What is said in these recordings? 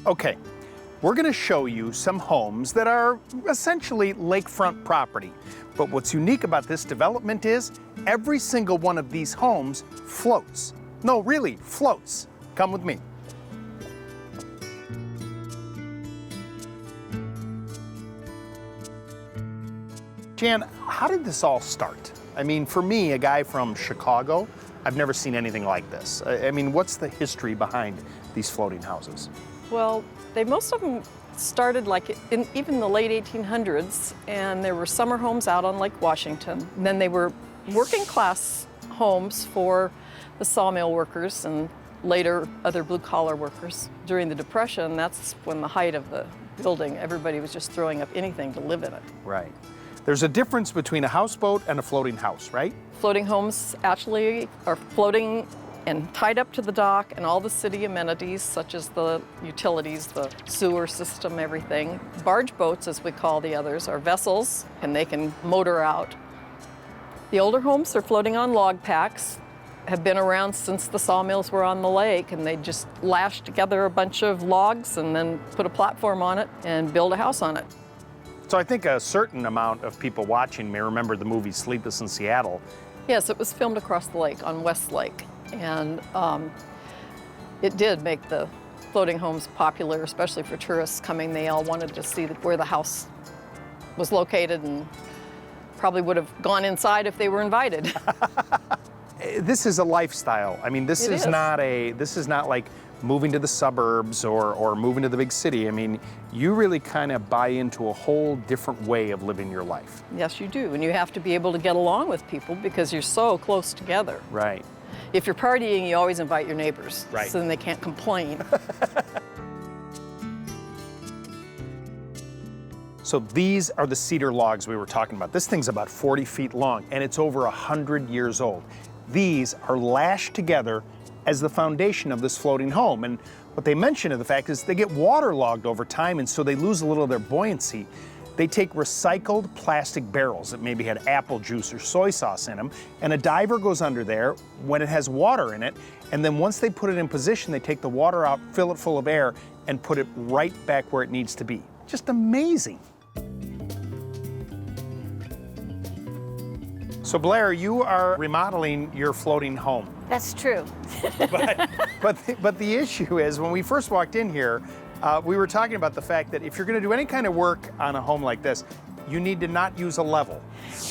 Okay, we're gonna show you some homes that are essentially lakefront property. But what's unique about this development is every single one of these homes floats. No, really, floats. Come with me. Jan, how did this all start? I mean, for me, a guy from Chicago, I've never seen anything like this. I mean, what's the history behind these floating houses? Well, most of them started like in even the late 1800s, and there were summer homes out on Lake Washington. And then they were working class homes for the sawmill workers and later other blue collar workers. During the Depression, that's when the height of the building, everybody was just throwing up anything to live in it. Right. There's a difference between a houseboat and a floating house, right? Floating homes actually are floating and tied up to the dock and all the city amenities, such as the utilities, the sewer system, everything. Barge boats, as we call the others, are vessels, and they can motor out. The older homes are floating on log packs, have been around since the sawmills were on the lake, and they just lash together a bunch of logs and then put a platform on it and build a house on it. So I think a certain amount of people watching may remember the movie Sleepless in Seattle. Yes, it was filmed across the lake on West Lake, and it did make the floating homes popular, especially for tourists coming. They all wanted to see where the house was located and probably would have gone inside if they were invited. This is a lifestyle. I mean, this is not like moving to the suburbs or moving to the big city. I mean, you really kind of buy into a whole different way of living your life. Yes, you do, and you have to be able to get along with people because you're so close together. Right. If you're partying, you always invite your neighbors, right, so then they can't complain. So these are the cedar logs we were talking about. This thing's about 40 feet long, and it's over 100 years old. These are lashed together as the foundation of this floating home. And what they mention of the fact is they get waterlogged over time, and so they lose a little of their buoyancy. They take recycled plastic barrels that maybe had apple juice or soy sauce in them, and a diver goes under there when it has water in it, and then once they put it in position, they take the water out, fill it full of air, and put it right back where it needs to be. Just amazing. So Blair, you are remodeling your floating home. That's true. but the issue is, when we first walked in here, we were talking about the fact that if you're going to do any kind of work on a home like this, you need to not use a level.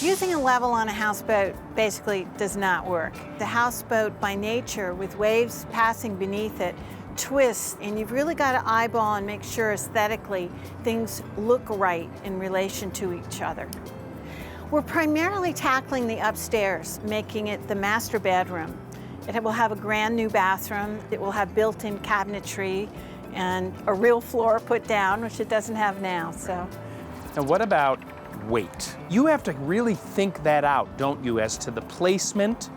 Using a level on a houseboat basically does not work. The houseboat, by nature, with waves passing beneath it, twists, and you've really got to eyeball and make sure aesthetically things look right in relation to each other. We're primarily tackling the upstairs, making it the master bedroom. It will have a grand new bathroom. It will have built-in cabinetry and a real floor put down, which it doesn't have now. So. Now what about weight? You have to really think that out, don't you, as to the placement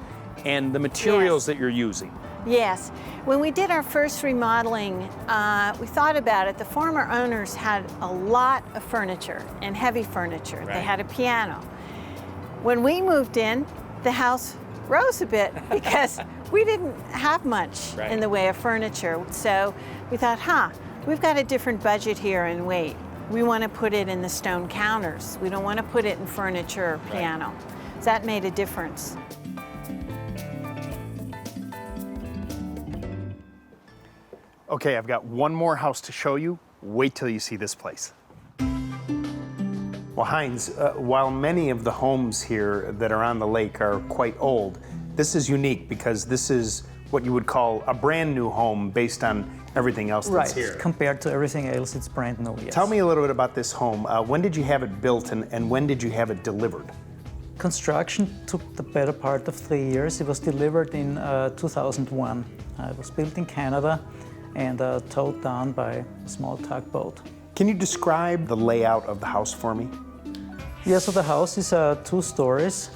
and the materials that you're using. Yes. When we did our first remodeling, we thought about it. The former owners had a lot of furniture and heavy furniture. Right. They had a piano. When we moved in, the house rose a bit because we didn't have much in the way of furniture. So we thought, we've got a different budget here in weight. We want to put it in the stone counters. We don't want to put it in furniture or piano. So that made a difference. Okay, I've got one more house to show you. Wait till you see this place. Well, Heinz, while many of the homes here that are on the lake are quite old, this is unique because this is what you would call a brand new home based on everything else that's here. Right, compared to everything else, it's brand new, yes. Tell me a little bit about this home. When did you have it built and when did you have it delivered? Construction took the better part of 3 years. It was delivered in 2001. It was built in Canada and towed down by a small tugboat. Can you describe the layout of the house for me? Yeah, so the house is 2 stories,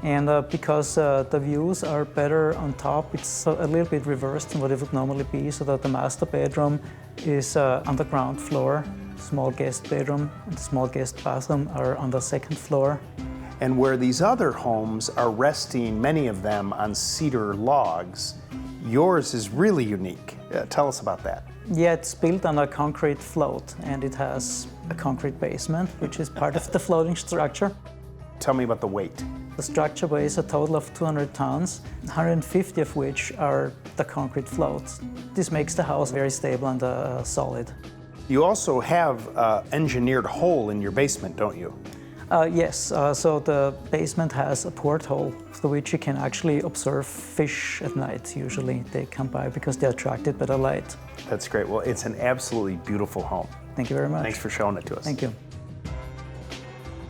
and because the views are better on top, it's a little bit reversed than what it would normally be, so that the master bedroom is on the ground floor, small guest bedroom and the small guest bathroom are on the 2nd floor. And where these other homes are resting, many of them on cedar logs, Yours is really unique. Tell us about that. Yeah, it's built on a concrete float, and it has a concrete basement, which is part of the floating structure. Tell me about the weight. The structure weighs a total of 200 tons, 150 of which are the concrete floats. This makes the house very stable and solid. You also have an engineered hole in your basement, don't you? Yes, so the basement has a porthole through which you can actually observe fish at night. Usually they come by because they're attracted by the light. That's great. Well, it's an absolutely beautiful home. Thank you very much. Thanks for showing it to us. Thank you.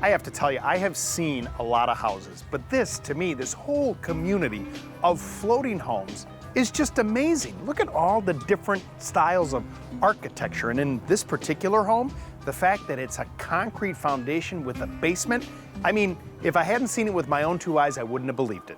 I have to tell you, I have seen a lot of houses, but this, to me, this whole community of floating homes is just amazing. Look at all the different styles of architecture. And in this particular home, the fact that it's a concrete foundation with a basement, I mean, if I hadn't seen it with my own two eyes, I wouldn't have believed it.